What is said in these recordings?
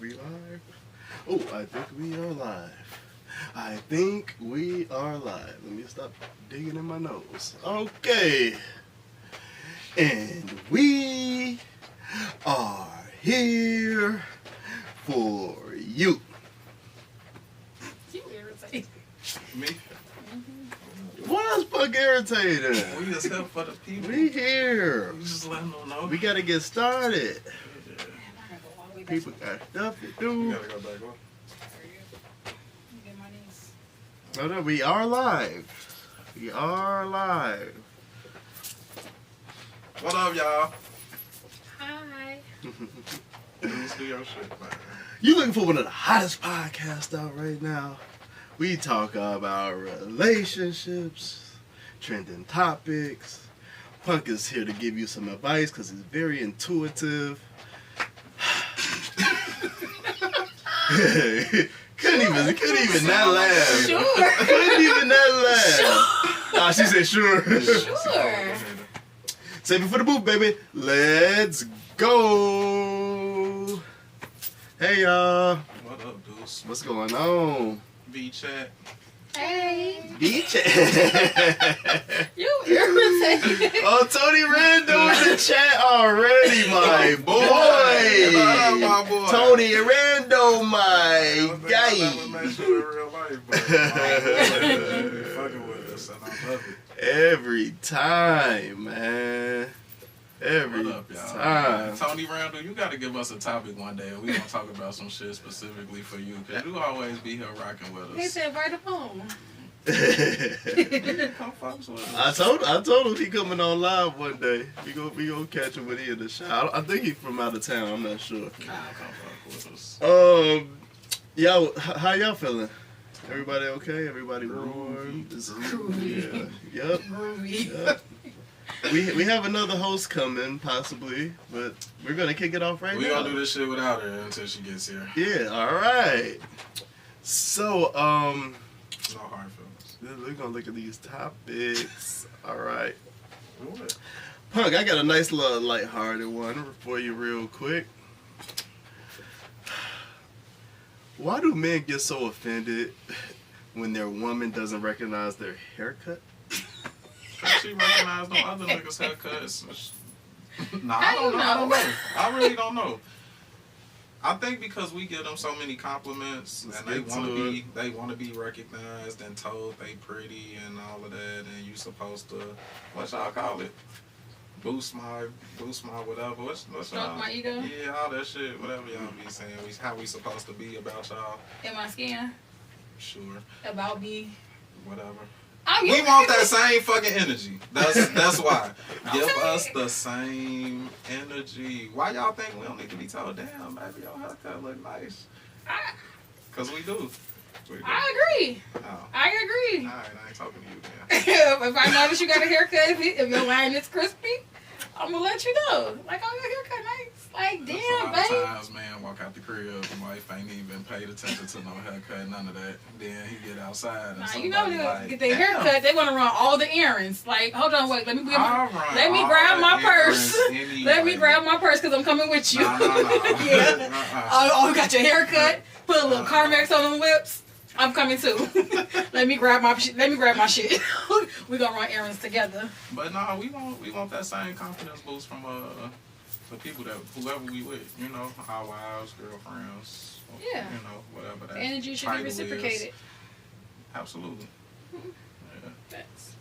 we live? Oh, I think we are live. I think we are live. Let me stop digging in my nose. Okay. And we are here for you. You irritate me. Why is Puck irritated? We just help for the people. We here. We just let them know. We gotta get started. Yeah. People got stuff to We do. gotta go back on. Oh no, we are live. We are live. What up, y'all? Hi. Let's do your shit, man. You looking for one of the hottest podcasts out right now? We talk about relationships, trending topics. Punk is here to give you some advice because he's very intuitive. Couldn't even not laugh. Sure. Couldn't even not laugh. Sure. Ah, she said sure. Sure. Save it for the booth, baby. Let's go. Hey, y'all. What up, dudes? What's going on? V-chat. Hey. Beach. You irritated. Oh, Tony Rando in the chat already, my boy. My boy. Tony Rando, my guy. I never met you in real life, but you fucking with us, and I love it. Every time, man. Every What up, y'all? time. Tony Randall, you gotta give us a topic one day, and we gonna talk about some shit specifically for you, cause you always be here rocking with He us. said right up home. Come fucks with us. I told him he coming on live one day. We gonna catch him when he in the shop. I think he's from out of town. I'm not sure. Come fuck with us. Y'all, how y'all feeling? Everybody okay? Everybody warm? Groovy. Yeah. Yep. Groovy. Yep. We have another host coming, possibly, but we're gonna kick it off right We now. gonna do this shit without her until she gets here. Yeah. All right. So, No hard feelings. we're gonna look at these topics. All right. What? Punk, I got a nice little lighthearted one for you real quick. Why do men get so offended when their woman doesn't recognize their haircut? She recognized no other niggas' haircuts. Nah, I How don't you know. I don't know? know. I really don't know. I think because we give them so many compliments Let's and they get want to to be recognized and told they pretty and all of that, and you supposed to, what y'all call it? Boost my whatever. What's Stroke y'all? my ego. Yeah, all that shit. Whatever y'all be saying. How we supposed to be about y'all? In my skin. Sure. About me. Whatever. Oh, We want that same fucking energy. That's why. Give us the same energy. Why y'all think we don't need to be told, damn, baby, your haircut look nice? Because we do. We do. I agree. Oh. I agree. All right, I ain't talking to you then. If I notice you got a haircut, if your line is crispy, I'm gonna let you know. Like, oh, your haircut nice. Like, That's damn, a lot of babe. times, man, walk out the crib, the wife ain't even paid attention to no haircut, none of that. Then he get outside and Nah, somebody you know they like, get their damn, haircut, they want to run all the errands. Like, hold on, wait, let me I'll run let me all grab the my purse. errands anyway. Let me grab my purse because I'm coming with you. Nah. Yeah. Oh, got your haircut. Put a little Carmex on them lips. I'm coming too. Let me grab my shit. We gonna run errands together. But no, we want that same confidence boost from the people that whoever we with, you know, our wives, girlfriends, Yeah. you know, whatever that The energy should be title is. reciprocated. Absolutely. Yeah. That's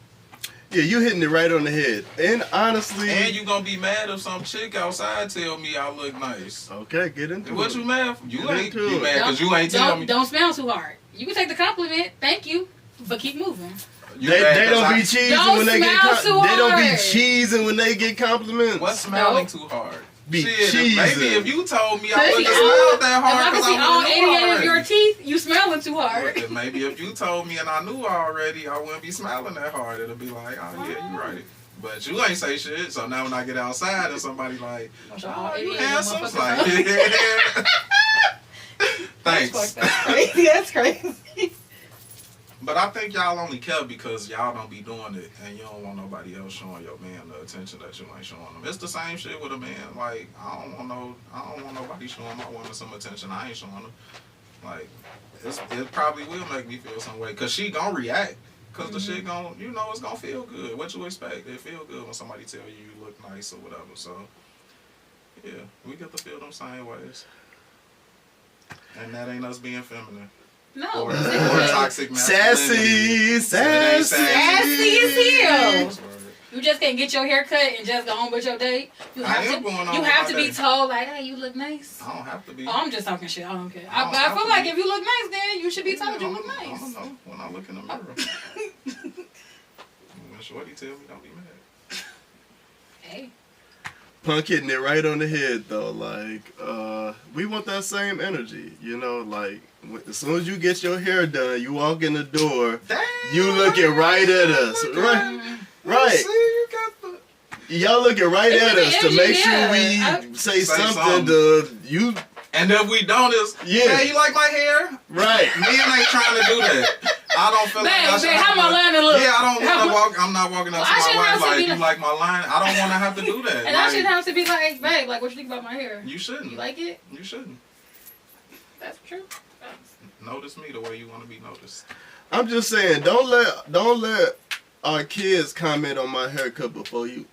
Yeah, you hitting it right on the head. And honestly, And you gonna be mad if some chick outside tell me I look nice. okay, get into What it. you mad for? You Get ain't into you it. mad because you ain't tell me. don't smell too hard. You can take the compliment, thank you, but keep moving. You They mad 'cause don't be I- cheesing Don't when they get smile too they don't be hard. cheesing when they get compliments. What's smelling Nope. too hard? Be Shit, cheesing. maybe if you told me I Cause wouldn't see have all- smelled that If I hard can because see all I wouldn't 88 know of your already. teeth, you smelling too hard. But maybe if you told me and I knew already, I wouldn't be smelling that hard. It'll be like, oh yeah, you right. But you ain't say shit. So now when I get outside and somebody like, All oh, you 88 handsome, it's like, motherfuckers. yeah. Thanks. That's crazy. That's crazy. But I think y'all only care because y'all don't be doing it, and you don't want nobody else showing your man the attention that you ain't showing him. It's the same shit with a man. Like I don't want nobody showing my woman some attention I ain't showing her. Like it probably will make me feel some way, cause she gonna react, cause the shit gon' it's gonna feel good. What you expect? It feel good when somebody tell you look nice or whatever. So yeah, we get to feel them same ways, and that ain't us being feminine. No. Or toxic masculinity. Sassy as hell. You just can't get your hair cut and just go on with your date. You have to be told, like, hey, you look nice. I don't have to be. Oh, I'm just talking shit. I don't care. I feel like if you look nice, then you should be told you look nice. I don't know. When I look in the mirror. When Shorty tell me, don't be mad. Hey. Punk hitting it right on the head, though. Like, we want that same energy. You know, like, as soon as you get your hair done, you walk in the door, you looking right at us. Right. Y'all looking right at us to make sure we say something to you. And if we don't, it's, hey, you like my hair? Right. Men ain't trying to do that. I don't feel like I should how my line to look? Yeah, I don't want to walk. I'm not walking up to my wife like, you like my line? I don't want to have to do that. And I shouldn't have to be like, babe, like, what you think about my hair? You shouldn't. You like it? You shouldn't. That's true. Notice me the way you want to be noticed. I'm just saying, don't let our kids comment on my haircut before you.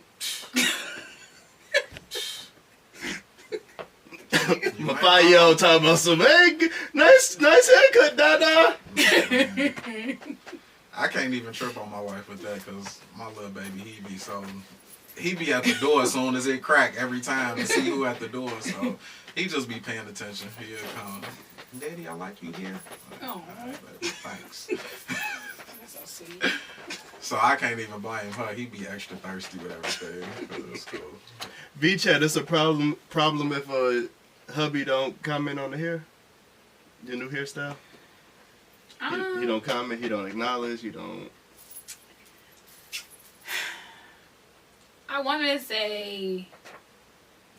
My 5-year-old talking about some, hey, nice haircut, Dada. I can't even trip on my wife with that because my little baby, he be at the door as soon as it crack every time to see who at the door. So he just be paying attention. He'll come, Daddy, I like you here. Oh, baby, thanks. That's so sweet. So I can't even blame her. He be extra thirsty with everything. It's cool. V-Chat, it's a problem if hubby don't comment on the hair? Your new hairstyle? He don't comment, he don't acknowledge, he don't... I want to say...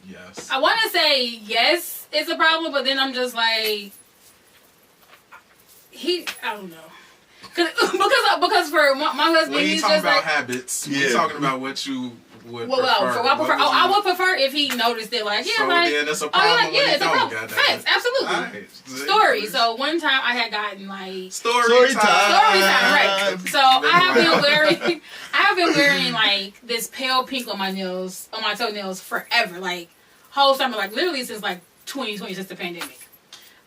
Yes. I want to say yes, it's a problem, but then I'm just like... I don't know. Because for my husband, when he's talking just about like... habits, we're talking about what you... I would prefer if he noticed it, like, yeah, so like, then it's a problem it's a problem. Facts, absolutely. Right. Story. So one time I had gotten like story time, right? So I have been wearing like this pale pink on my nails, on my toenails forever, like whole summer, like literally since like 2020, since the pandemic.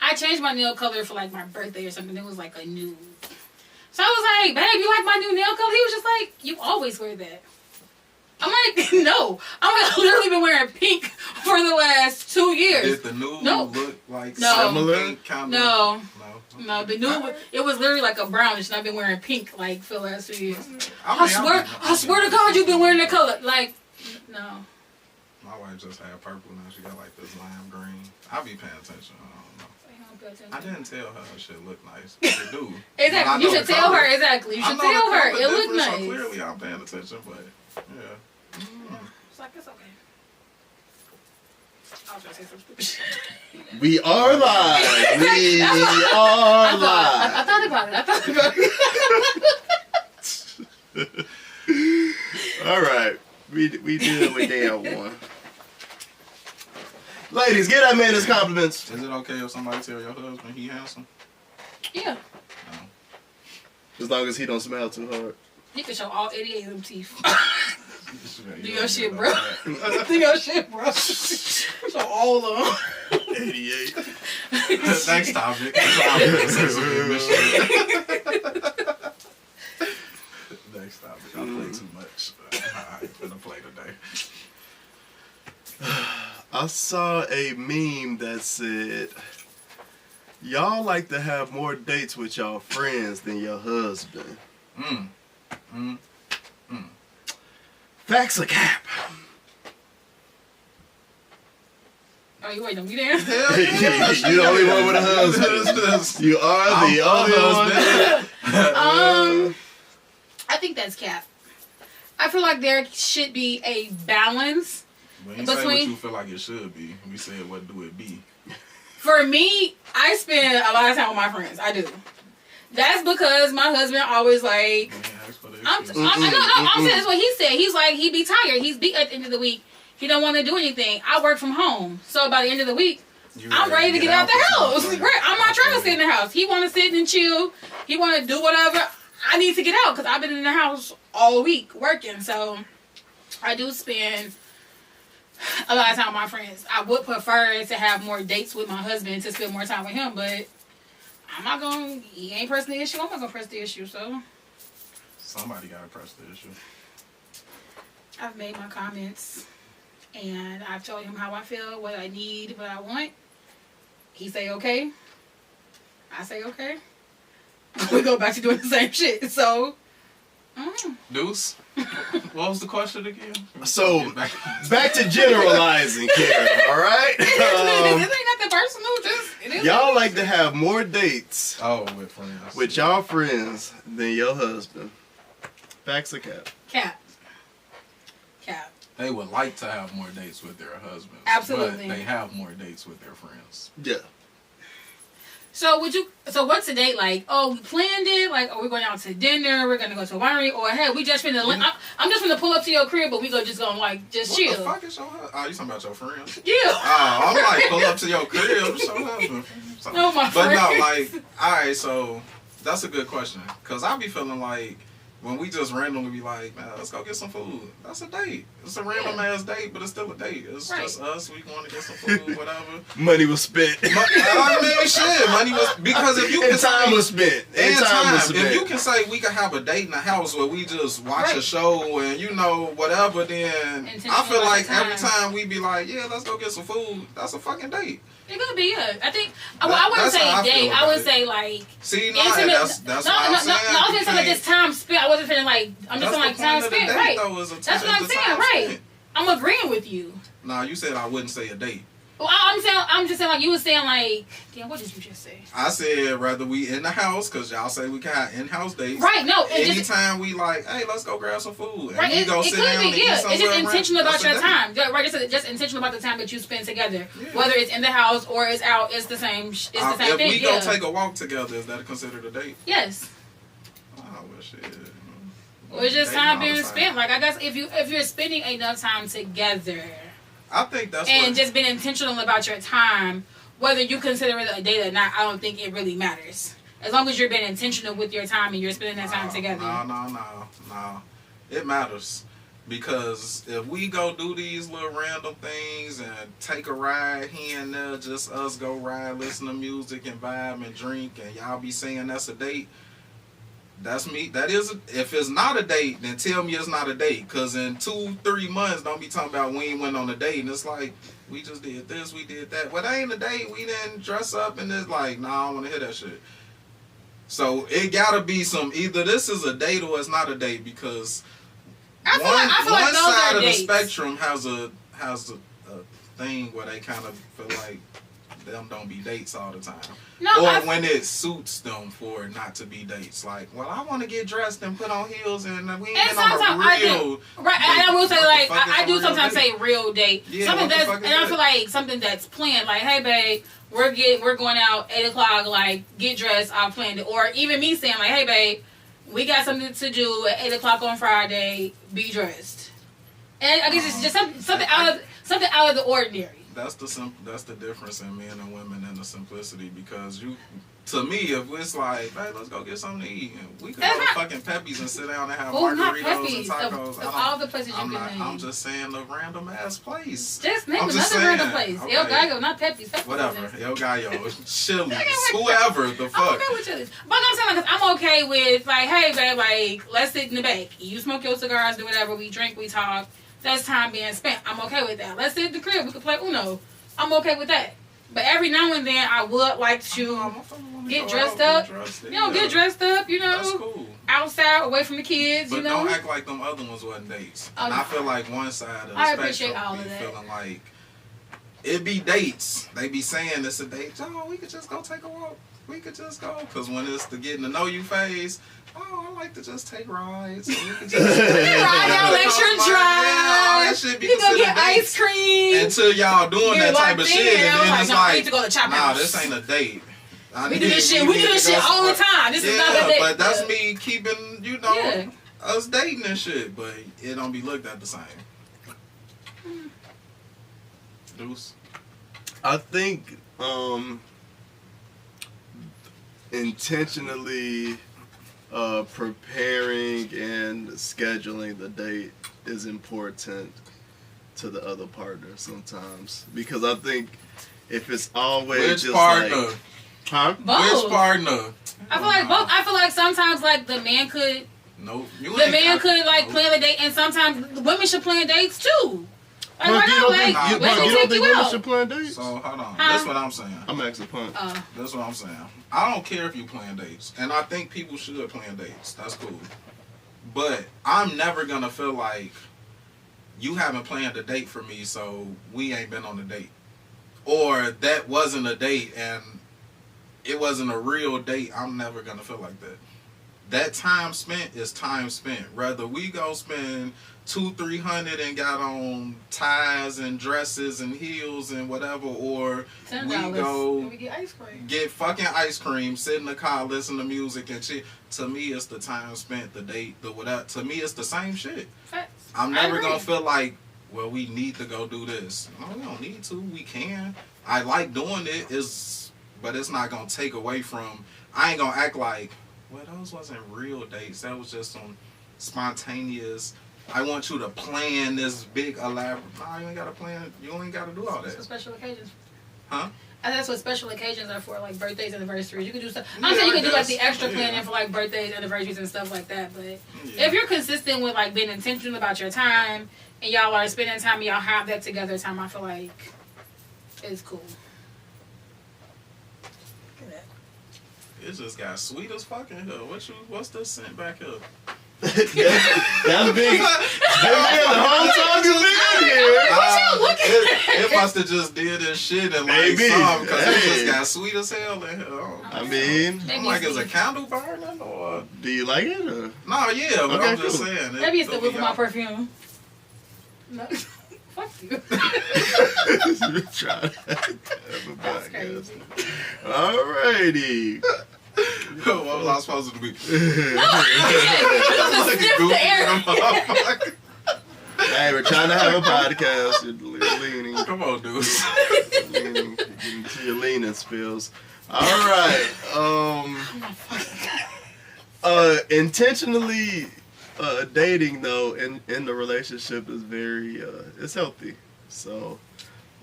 I changed my nail color for like my birthday or something. It was like a nude. So I was like, babe, you like my new nail color? He was just like, you always wear that. I'm like, no. I've literally been wearing pink for the last 2 years. Did the nude look like similar? Pink kind of? No, the nude, it was literally like a brownish, and I've been wearing pink like for the last 2 years. I swear to God, you've been wearing that color. Like, no. My wife just had purple now. She got like this lime green. I be paying attention. I didn't tell her shit look nice. It do. Exactly. You should tell her. Exactly. You should tell her. It look nice. So clearly I'm paying attention, but yeah. It's like, it's okay. I was going to say some stupid shit. We are live. We are live. I thought about it. All right. We did with damn one. Ladies, get that man his compliments. Is it okay if somebody tell your husband he handsome? Yeah. No. As long as he don't smell too hard. You can show all 88 of them teeth. Do your shit, bro. Do your shit, bro. Show all of them. 88. Next topic. Next topic. I play too much. I ain't finna play today. I saw a meme that said, y'all like to have more dates with y'all friends than your husband. Facts or cap? Oh, you waiting on me there? You the only one with a husband. You are the only one. I think that's cap. I feel like there should be a balance. We ain't say what you feel like it should be. We said what do it be. For me, I spend a lot of time with my friends. I do. That's because my husband always like. I'm saying that's what he said. He's like he be tired. He's beat at the end of the week. He don't want to do anything. I work from home, so by the end of the week, I'm ready to get out the house. Right. I'm not trying to sit in the house. He want to sit and chill. He want to do whatever. I need to get out because I've been in the house all week working. So I do spend a lot of time with my friends. I would prefer to have more dates with my husband to spend more time with him, but I'm not going to, he ain't pressing the issue. I'm not going to press the issue, so. Somebody got to press the issue. I've made my comments, and I've told him how I feel, what I need, what I want. He say, okay. I say, okay. We go back to doing the same shit, so. Deuce, what was the question again? So, back to generalizing, Karen, all right? This ain't nothing personal, just... Y'all like to have more dates with friends. With y'all friends than your husband. Facts or cap? Cap. They would like to have more dates with their husbands. Absolutely. But they have more dates with their friends. Yeah. So what's a date like? Oh, we planned it. Like, oh, we're going out to dinner. We're gonna go to a winery. Or hey, we just finna. I'm just gonna pull up to your crib, but we just gonna like just chill. What the fuck is your husband? Oh, you talking about your friends? Yeah. Oh, I'm like pull up to your crib. What's your husband? No, my friends. But no, like, all right. So that's a good question because I be feeling like. When we just randomly be like, man, let's go get some food. That's a date. It's a random ass date, but it's still a date. It's just us. We want to get some food, whatever. Money was spent. I mean, shit. Money was because if you can time was spent. Time was spent. If you can say we can have a date in the house where we just watch a show and whatever, then I feel like every time we be like, yeah, let's go get some food. That's a fucking date. It could be, yeah. I think I wouldn't say date. I would say like intimate. That's what I'm saying. No, I was just saying like this time spent. I wasn't feeling like I'm just saying like time spent, right? That's what I'm saying, right? I'm agreeing with you. Nah, you said I wouldn't say a date. Well, I'm just saying like you were saying like, damn, what did you just say? I said rather we in the house because y'all say we can have in-house dates. Right? No. Anytime we like, hey, let's go grab some food. And right. We go sit down and eat somewhere. It's just intentional about your time. Right. Just intentional about the time that you spend together. Yeah. Whether it's in the house or it's out, it's the same. It's the same thing. If we go take a walk together, is that considered a date? Yes. Oh well, shit. Or it's just time being spent. Like I guess if you're spending enough time together. I think that's just being intentional about your time, whether you consider it a date or not. I don't think it really matters. As long as you're being intentional with your time and you're spending that time together. No. It matters because if we go do these little random things and take a ride here and there, just us go ride, listen to music and vibe and drink, and y'all be saying that's a date. That's me. That is. If it's not a date, then tell me it's not a date. Cause in 2-3 months, don't be talking about we ain't went on a date. And it's like we just did this, we did that. Well, that ain't a date. We didn't dress up, and it's like, nah, I don't want to hear that shit. So it gotta be either this is a date or it's not a date because I feel like one those side are of the dates. spectrum has a thing where they kind of feel like them don't be dates all the time. No, when it suits them for it not to be dates. Like, well, I want to get dressed and put on heels and we ain't been on a real right, and I will say, like, I do sometimes date? say real date. Yeah, something that's, and I feel like something that's planned. Like, hey, babe, we're going out 8 o'clock, like, get dressed, I've planned it. Or even me saying, like, hey, babe, we got something to do at 8 o'clock on Friday, be dressed. And I guess it's just something out of the ordinary. That's the difference in men and women and the simplicity because to me, if it's like, hey, let's go get something to eat, we could go to fucking Pepe's and sit down and have margaritas and tacos. Of all the places you can name. I'm just saying a random ass place. Just name another random place. Okay. El Gallo, not Pepe's. Whatever. El Gallo, Chili's, whoever the fuck. I'm okay with Chili's. But I'm saying, like, I'm okay with, like, hey, babe, like, let's sit in the back. You smoke your cigars, do whatever. We drink, we talk. That's time being spent. I'm okay with that. Let's sit in the crib. We can play Uno. I'm okay with that. But every now and then, I would like to get dressed up. Get dressed up, That's cool. Outside, away from the kids, but don't act like them other ones wasn't dates. And I feel like one side of the spectrum be feeling like it be dates. They be saying it's a date. Oh, we could just go take a walk. We could just go. Because when it's the getting to know you phase, I like to just take rides. We could just ride down Lakeshore Drive. You go get ice cream. Until y'all doing that type of shit. And then it's like, nah, this ain't a date. We do this shit all the time. This is not a date. But that's me keeping, us dating and shit. But it don't be looked at the same. Deuce? I think intentionally preparing and scheduling the date is important to the other partner sometimes, because I think if it's always Which partner? Huh? Both. Which partner? I feel like both. I feel like sometimes like the man could. Nope. Plan the date, and sometimes women should plan dates too. Like, why You not? don't Like, think, let me you don't take think you women out. should plan dates? So hold on. Huh? That's what I'm saying. I'm asking Punch. That's what I'm saying. I don't care if you plan dates, and I think people should plan dates. That's cool. But I'm never gonna feel like you haven't planned a date for me, so we ain't been on a date, or that wasn't a date and it wasn't a real date. I'm never gonna feel like that. That time spent is time spent. Whether we go spend $200-300 and got on ties and dresses and heels and whatever, or $10. we go We get ice cream. get fucking ice cream, sit in the car, listen to music and shit. To me, it's the time spent, the date, the whatever. To me, it's the same shit. Facts. I'm never gonna feel like, well, we need to go do this. No, we don't need to. We can. I like doing it, but it's not gonna take away from. I ain't gonna act like, well, those wasn't real dates. That was just some spontaneous. I want you to plan this big elaborate. No, you ain't gotta plan. You ain't gotta do all That's that. what special occasions. Huh? And that's what special occasions are for, like birthdays, anniversaries. You can do stuff. I'm saying you can do like the extra planning for like birthdays, anniversaries, and stuff like that. But if you're consistent with like being intentional about your time and y'all are spending time, and y'all have that together time, I feel like it's cool. It just got sweet as fucking hell. What's the scent back here? That's big. The whole time you been here. It must have just did this shit and like Maybe. something, because it just got sweet as hell in here. I mean, I'm like, is a candle burning or? do you like it? Or? No, yeah, but Okay, I'm just cool. saying. Maybe it's the whiff of my perfume. No. Fuck you. You're trying to have a That's podcast. crazy. Alrighty. What was I supposed to be? No, sniff the air. Hey, we're trying to have a podcast. You're leaning. Come on, dude. Getting to your leaning spills. Alright. Intentionally dating though in the relationship is very it's healthy. So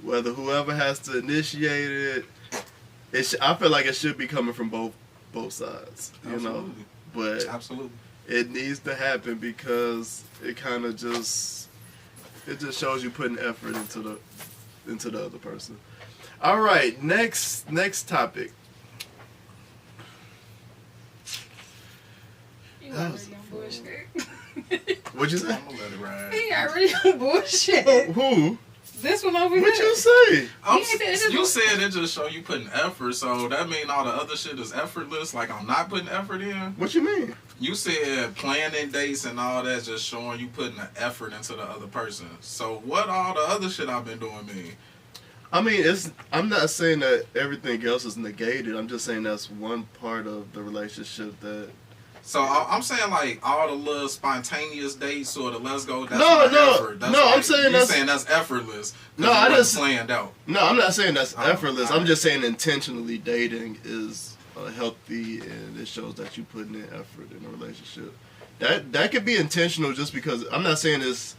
whether whoever has to initiate it, I feel like it should be coming from both sides, you know. But Absolutely. it needs to happen because it kind of just shows you putting effort into the other person. All right, next topic. You already on bullshit. What'd you say? I'm gonna let it ride. He already on bullshit. Who? This one over What here. you say? You said it just show you putting effort, so that mean all the other shit is effortless. Like I'm not putting effort in. What you mean? You said planning dates and all that just showing you putting the effort into the other person. So what all the other shit I've been doing mean? I mean, I'm not saying that everything else is negated. I'm just saying that's one part of the relationship that. So I'm saying like all the little spontaneous dates or the let's go. That's No, not no, effort. That's no, I'm like, saying you're that's- saying that's effortless. No, I just planned out. No, I'm not saying that's Oh, effortless. I'm alright. just saying intentionally dating is healthy and it shows that you putting in effort in a relationship. That could be intentional just because I'm not saying it's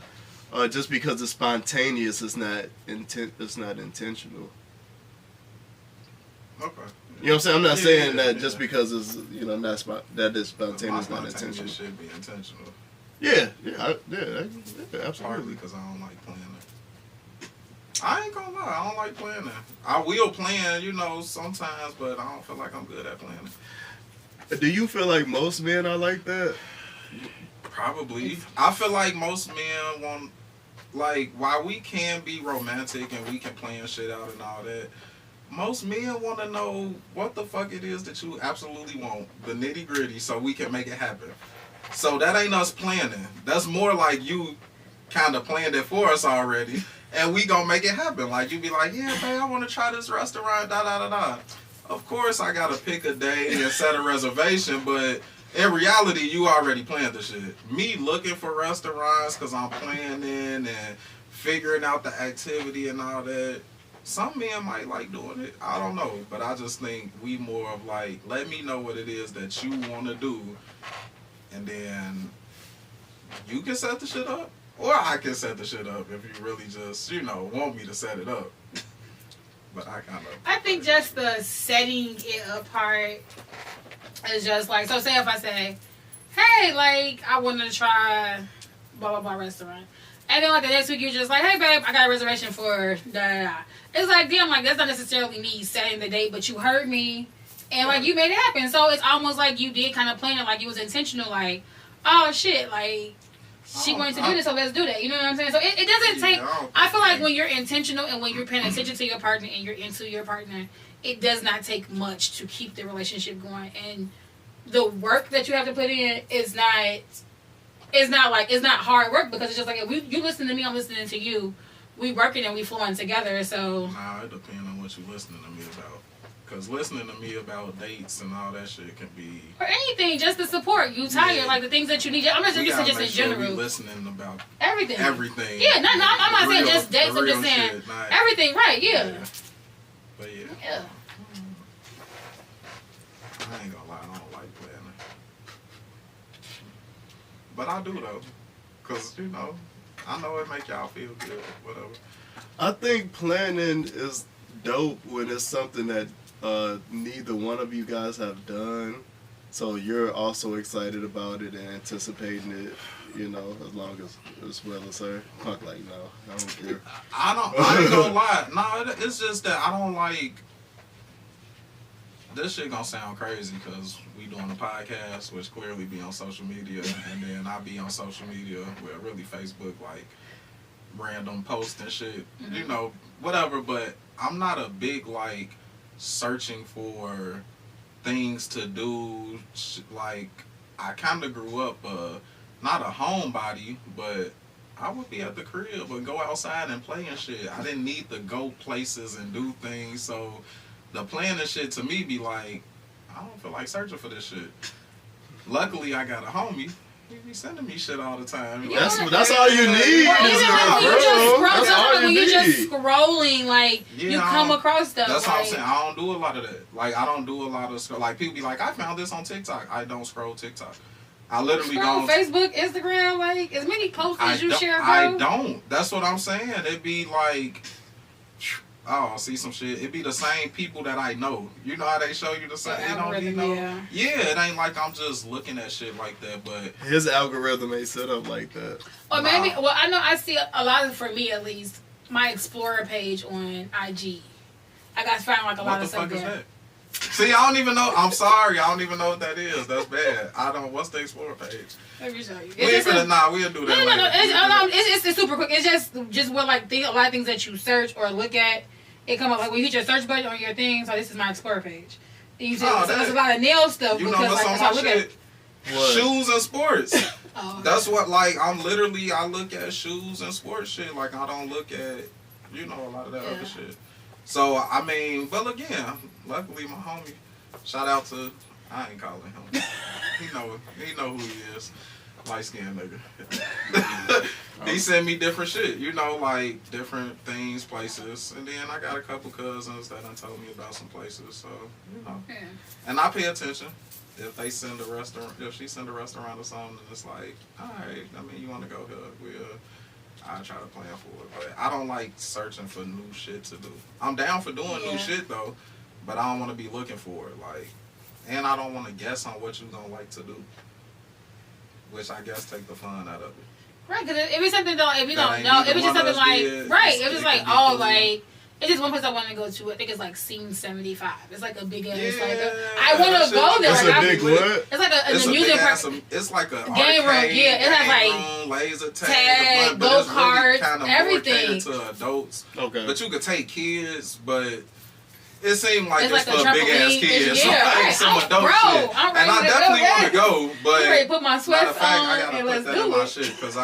just because it's spontaneous. It's not intentional. Okay. You know what I'm saying? I'm not saying that yeah. just because it's that is spontaneous, My not intentional. spontaneous should be intentional. Yeah, absolutely. Partly because I don't like planning. I ain't gonna lie, I don't like planning. I will plan, sometimes, but I don't feel like I'm good at planning. Do you feel like most men are like that? Probably. I feel like most men want, like, while we can be romantic and we can plan shit out and all that, most men want to know what the fuck it is that you absolutely want, the nitty gritty, so we can make it happen. So that ain't us planning. That's more like you kind of planned it for us already, and we gonna make it happen. Like you be like, yeah, babe, I want to try this restaurant, da da da da. of course I gotta pick a day and set a reservation, but in reality, you already planned the shit. Me looking for restaurants because I'm planning and figuring out the activity and all that. Some men might like doing it. I don't know. But I just think we more of like, let me know what it is that you want to do. And then you can set the shit up. Or I can set the shit up if you really just, want me to set it up. But I think just the setting it up part is just like, so say if I say, hey, like, I want to try blah, blah, blah restaurant. And then like the next week you're just like, hey, babe, I got a reservation for da-da-da. It's like, damn, like, that's not necessarily me setting the date, but you heard me. And, like, you made it happen. So it's almost like you did kind of plan it, like, it was intentional, like, oh, shit, like, she wanted to do this, so let's do that. You know what I'm saying? So it doesn't take, I feel like when you're intentional and when you're paying attention to your partner and you're into your partner, it does not take much to keep the relationship going. And the work that you have to put in is not hard work, because it's just like, if you listen to me, I'm listening to you. We working and we flowing together, so. Nah, it depends on what you listening to me about. Because listening to me about dates and all that shit can be... Or anything, just the support. You tired, like the things that you need. I'm not just in general. Listening about everything. Yeah, no, I'm not saying just dates. I'm just saying shit, everything, right, yeah. But yeah. Yeah. I ain't gonna lie, I don't like planning. But I do, though. Because, I know it make y'all feel good, whatever. I think planning is dope when it's something that neither one of you guys have done. So you're also excited about it and anticipating it, as long as it's well as her. Punk like, no, I don't care. I ain't gonna lie. No, it's just that I don't like... This shit gonna sound crazy because we doing a podcast, which clearly be on social media, and then I be on social media, well, really Facebook, like, random posts and shit, whatever, but I'm not a big, like, searching for things to do. Like, I kind of grew up, not a homebody, but I would be at the crib and go outside and play and shit. I didn't need to go places and do things, so the planning shit to me be like, I don't feel like searching for this shit. Luckily, I got a homie. He be sending me shit all the time. That's all you need. When you're just scrolling, like, you come across stuff. That's what I'm saying. I don't do a lot of that. Like, I don't do a lot of like, people be like, I found this on TikTok. I don't scroll TikTok. I literally scroll Facebook, Instagram, like, as many posts as you share, bro. I don't. That's what I'm saying. It'd be like, oh, see some shit. It be the same people that I know. You know how they show you the same? Yeah, it ain't like I'm just looking at shit like that, but... His algorithm ain't set up like that. Or maybe, well, I know I see a lot of, for me at least, my Explorer page on IG. I got to find like a lot of stuff there. What the fuck is that? See, I don't even know. I'm sorry. I don't even know what that is. That's bad. What's the Explorer page? Let me show you. We'll do that later. It's super quick. It's just what, like, a lot of things that you search or look at, it come up, like, when you hit your search button on your thing, so this is my Explorer page. And you see, there's a lot of nail stuff. You know what's on my shit? Shoes and sports. That's what, like, I look at shoes and sports shit. Like, I don't look at, a lot of that other shit. So, I mean, but again, luckily my homie, shout out to, I ain't calling him. He know who he is. Light-skinned nigga. He sent me different shit, like different things, places. And then I got a couple cousins that done told me about some places. So, Yeah. And I pay attention. If they send a restaurant, if she send a restaurant or something, it's like, all right, you want to go here, I try to plan for it. But I don't like searching for new shit to do. I'm down for doing new shit, though. But I don't want to be looking for it. And I don't want to guess on what you're going to like to do. Which I guess take the fun out of it. Right, because if it's something, if you don't know, if it's just something like, if it's like, oh, like, it's just one place I want to go to. I think it's like Scene 75. It's like a big ass, I want to go there. It's a big what? It's like an amusement park. It's like a game room, It has like laser tag, go-karts, everything. To adults. Okay. But you could take kids, but it seemed like it's for like big ass kids. Yeah, some adult shit. And I definitely want to go, but I'm ready to put my sweats on I gotta and put let's that do in my it. shit because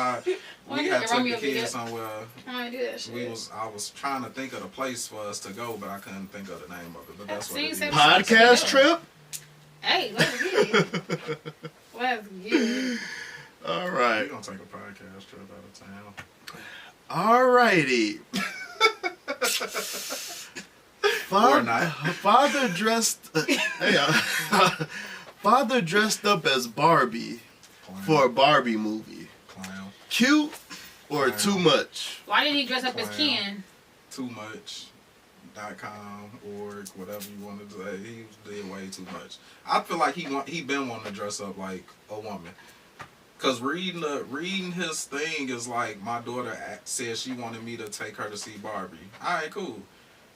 we had took the kids somewhere. I do that shit. I was trying to think of the place for us to go, but I couldn't think of the name of it. But that's what it is. Podcast trip? Hey, let's get it. Let's get it. All right. We're going to take a podcast trip out of town. All righty. Father dressed Father dressed up as Barbie for a Barbie movie. Clown. Cute or Clown. Too much? Why did he dress up as Ken? Too much. .com, org, whatever you want to say. He did way too much. I feel like he been wanting to dress up like a woman. Cause reading his thing is like, my daughter said she wanted me to take her to see Barbie. All right, cool.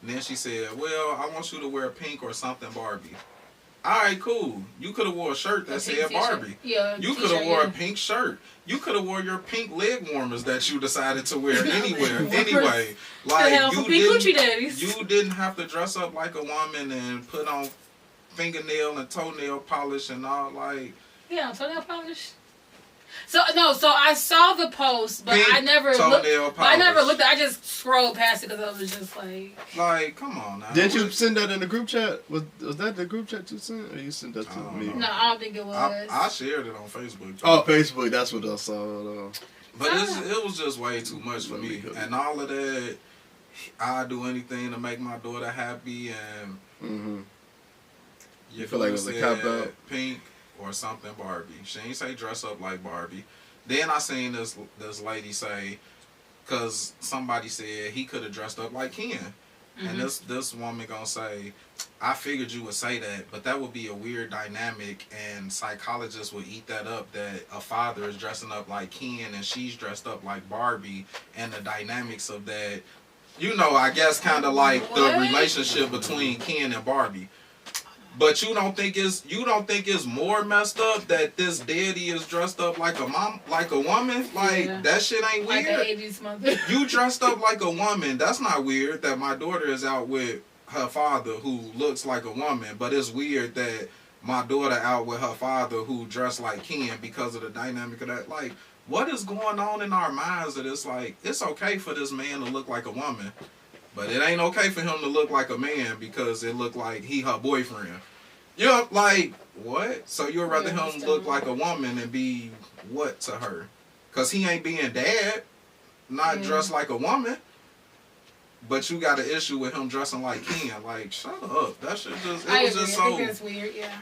And then she said, well, I want you to wear pink or something Barbie. All right, cool. You could have wore a shirt that said Barbie. Yeah. You could have wore a pink shirt. You could have wore your pink leg warmers that you decided to wear anywhere. Anyway, like you didn't have to dress up like a woman and put on fingernail and toenail polish and all like. Yeah, toenail polish. So I saw the post, but I never looked. I never looked. I just scrolled past it because I was just like, come on now. Didn't you send that in the group chat? Was that the group chat you sent, or you sent that to me? No, I don't think it was. I shared it on Facebook. Oh, Facebook. That's what I saw. But it was just way too much for me, and all of that. I do anything to make my daughter happy, and you feel like it was a cop out. Pink or something Barbie. She ain't say dress up like Barbie. Then I seen this lady say, because somebody said he could have dressed up like Ken. And this woman gonna say, I figured you would say that, but that would be a weird dynamic, and psychologists would eat that up, that a father is dressing up like Ken and she's dressed up like Barbie, and the dynamics of that, I guess kind of like the relationship between Ken and Barbie. But you don't think it's more messed up that this daddy is dressed up like a woman? Like that shit ain't weird. Like an 80s mother. You dressed up like a woman. That's not weird that my daughter is out with her father who looks like a woman, but it's weird that my daughter out with her father who dressed like Ken because of the dynamic of that. Like, what is going on in our minds that it's like it's okay for this man to look like a woman, but it ain't okay for him to look like a man because it looked like he her boyfriend. Like, what? So you'd rather him look like a woman and be what to her? Because he ain't being dad, not dressed like a woman. But you got an issue with him dressing like Ken. Like, shut up. That shit just, it was just so... I think that's weird, yeah.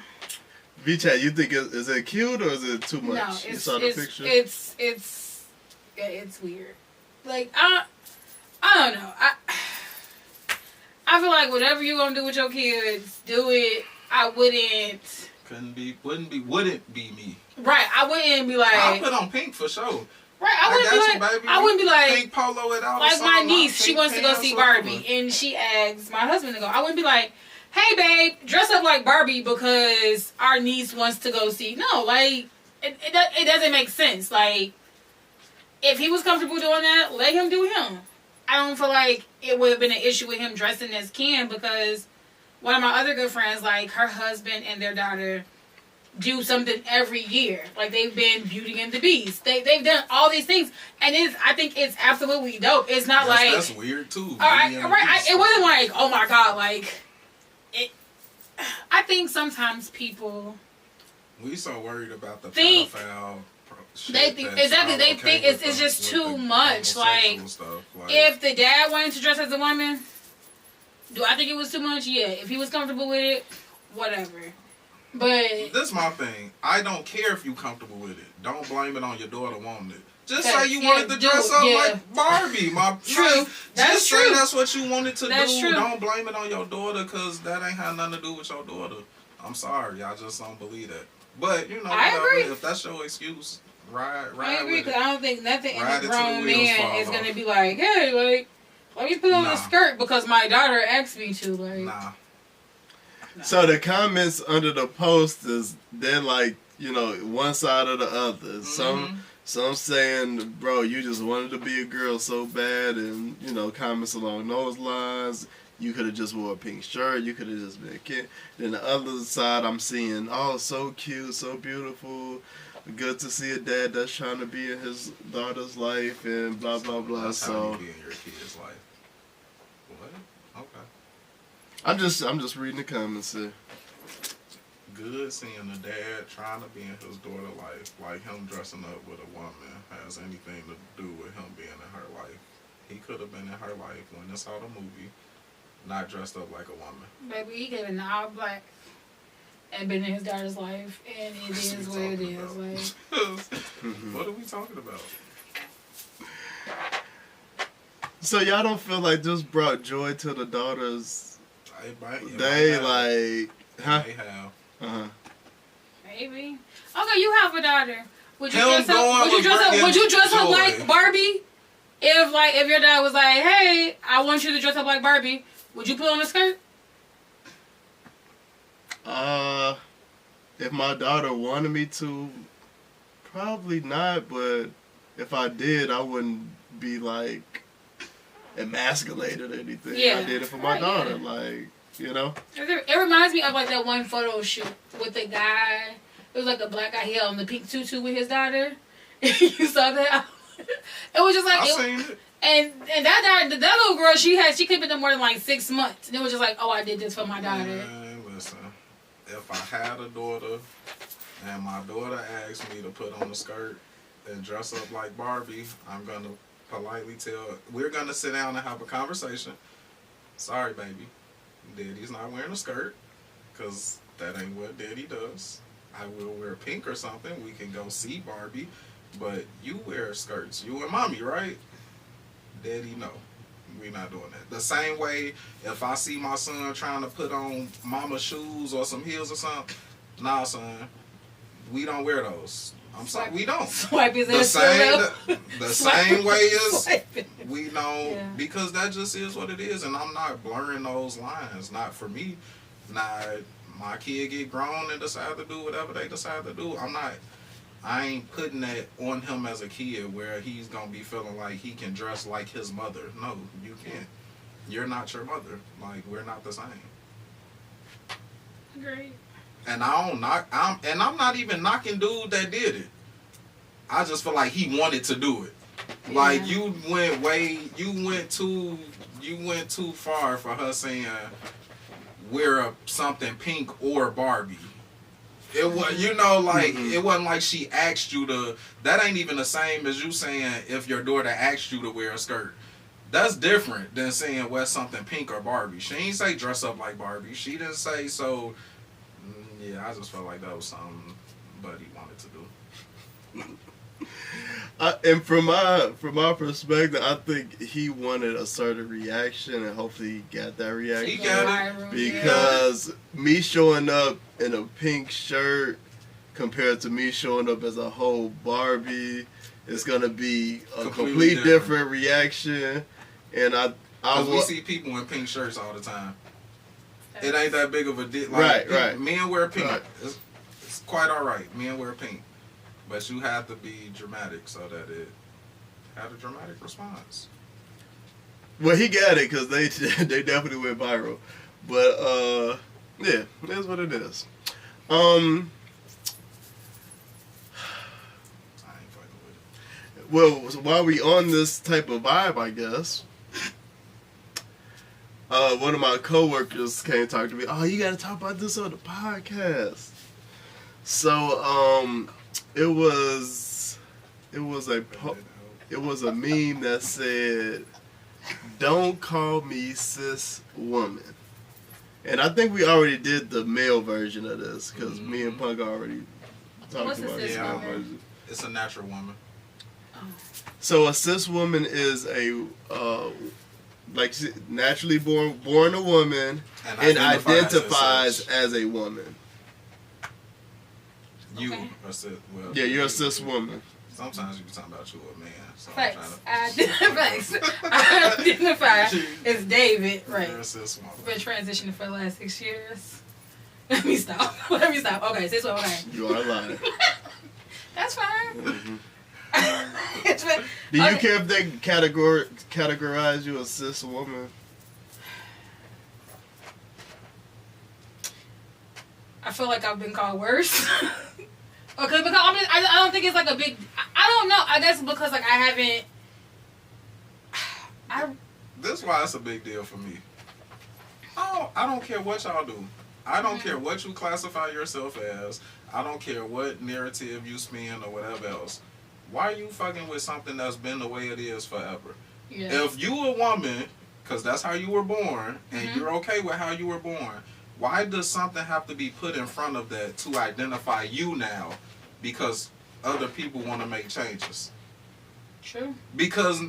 V-Chat, you think is it cute or is it too much? No, you saw the picture? It's weird. Like, I don't know. I feel like whatever you're gonna do with your kids, do it. I wouldn't be me. Right, I wouldn't be like. I'll put on pink for sure. Right, I wouldn't be like pink polo it out. Like my niece, she wants to go see Barbie, and she asks my husband to go. I wouldn't be like, hey babe, dress up like Barbie because our niece wants to go see. No, like it doesn't make sense. Like if he was comfortable doing that, let him do him. I don't feel like it would have been an issue with him dressing as Ken because one of my other good friends, like her husband and their daughter, do something every year. Like they've been Beauty and the Beast. They've done all these things, and I think it's absolutely dope. It's not like that's weird too. It wasn't like, oh my god, like it. I think sometimes people so worried about the pedophile. They think They think it's just too much. Like if the dad wanted to dress as a woman, do I think it was too much? Yeah. If he was comfortable with it, whatever. But this is my thing. I don't care if you comfortable with it. Don't blame it on your daughter wanting it. Just say you wanted to dress up like Barbie. True. Just say that's what you wanted to do. True. Don't blame it on your daughter because that ain't had nothing to do with your daughter. I'm sorry. I just don't believe that. But, I agree. If that's your excuse, ride I agree because I don't think nothing in a grown man is going to be like, hey, like, let me put on a skirt because my daughter asked me to. Like, nah. So the comments under the post is they're like, one side or the other. Some saying, bro, you just wanted to be a girl so bad, and comments along those lines. You could have just wore a pink shirt. You could have just been a kid. Then the other side, I'm seeing, oh, so cute, so beautiful. good to see a dad that's trying to be in his daughter's life and blah blah blah. That's So how you be in your kid's life. What? Okay. I'm just reading the comments here. Good seeing the dad trying to be in his daughter's life, like him dressing up with a woman has anything to do with him being in her life. He could have been in her life when they saw the movie, not dressed up like a woman. Baby, he could have been all black and been in his daughter's life, and it is what it is. Like, what are we talking about? So y'all don't feel like this brought joy to the daughters? They like, huh? They have. maybe. Okay, you have a daughter. Would you Him dress up? Would you dress up joy. like Barbie? If your dad was like, "Hey, I want you to dress up like Barbie," would you put on a skirt? If my daughter wanted me to, probably not. But if I did, I wouldn't be like emasculated or anything. Yeah. I did it for my daughter, like, you know. It reminds me of like that one photo shoot with the guy. It was like a black guy. He had on the pink tutu with his daughter. You saw that? It was just like I seen it. And that little girl, she could have been more than like 6 months, and it was just like, oh, I did this for my daughter. Man, listen, if I had a daughter and my daughter asked me to put on a skirt and dress up like Barbie, I'm gonna politely we're gonna sit down and have a conversation. Sorry, baby, Daddy's not wearing a skirt, cause that ain't what Daddy does. I will wear pink or something. We can go see Barbie. But you wear skirts. You and Mommy, right? Daddy, no. We're not doing that. The same way, if I see my son trying to put on Mama's shoes or some heels or something, nah, son, we don't wear those. I'm sorry, we don't. Swipe his the ass same way is we don't, yeah. because that just is what it is, and I'm not blurring those lines. Not for me. Not my kid get grown and decide to do whatever they decide to do. I ain't putting that on him as a kid where he's gonna be feeling like he can dress like his mother. No, you can't. You're not your mother. Like, we're not the same. Great. And I'm not even knocking dude that did it. I just feel like he wanted to do it. Yeah. Like, you went too far for her saying wear something pink or Barbie. It was, it wasn't like she asked you to. That ain't even the same as you saying if your daughter asked you to wear a skirt. That's different than saying wear something pink or Barbie. She ain't say dress up like Barbie. She didn't say so. Yeah, I just felt like that was something Buddy wanted to do. And from my perspective, I think he wanted a certain reaction, and hopefully he got that reaction. He got it. Because me showing up in a pink shirt compared to me showing up as a whole Barbie, it's gonna be a complete different reaction. And we see people in pink shirts all the time. It ain't that big of a deal. Like, right. Men wear pink. Right. It's quite all right. Men wear pink. But you have to be dramatic so that it had a dramatic response. Well, he got it because they definitely went viral. But yeah, that's what it is. I ain't fucking with it. Well, so while we on this type of vibe, I guess, one of my coworkers came to talk to me. Oh, you got to talk about this on the podcast. So it was a meme that said, "Don't call me cis woman." And I think we already did the male version of this because me and Punk already talked about the male version. It's a natural woman. Oh. So a cis woman is a naturally born a woman and identifies as a woman. You Okay. are cis. Well, Yeah, you're a cis woman. Sometimes you be talking about you a man. So Facts. I identify as David. Right. You're a cis woman. Been transitioning for the last 6 years. Let me stop. Okay, cis woman. Okay. You are lying. That's fine. Mm-hmm. It's fine. Do you care if they categorize you as cis woman? I feel like I've been called worse. Okay, because I don't think it's like a big. I don't know. I guess because like I haven't. This is why it's a big deal for me. I don't care what y'all do. I don't care what you classify yourself as. I don't care what narrative you spin or whatever else. Why are you fucking with something that's been the way it is forever? Yeah. If you a woman, because that's how you were born, and you're okay with how you were born, why does something have to be put in front of that to identify you now? Because other people want to make changes. True. Because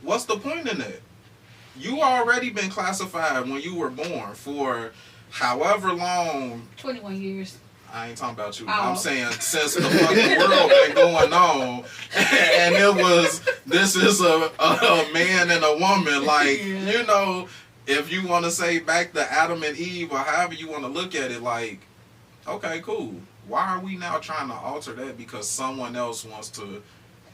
what's the point in that? You already been classified when you were born for however long. 21 years. I ain't talking about you. Oh. I'm saying since the fucking world been going on, and it was, this is a man and a woman. Like, you know, if you want to say back to Adam and Eve or however you want to look at it, like, okay, cool. Why are we now trying to alter that because someone else wants to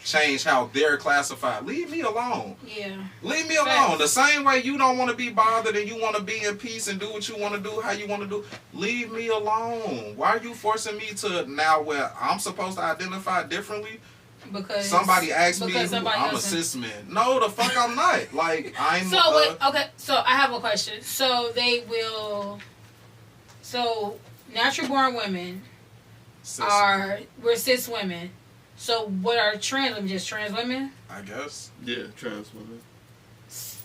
change how they're classified? Leave me alone. Yeah. Leave me alone. The same way you don't want to be bothered and you want to be in peace and do what you want to do, how you want to do. Leave me alone. Why are you forcing me to now where I'm supposed to identify differently? Because somebody asked me who I'm a cis man. No, the fuck I'm not. Like, I'm... So, wait, okay. So, I have a question. So, they will... So, natural born women we're cis women. So, what are trans women? Just trans women? I guess. Yeah, trans women. So,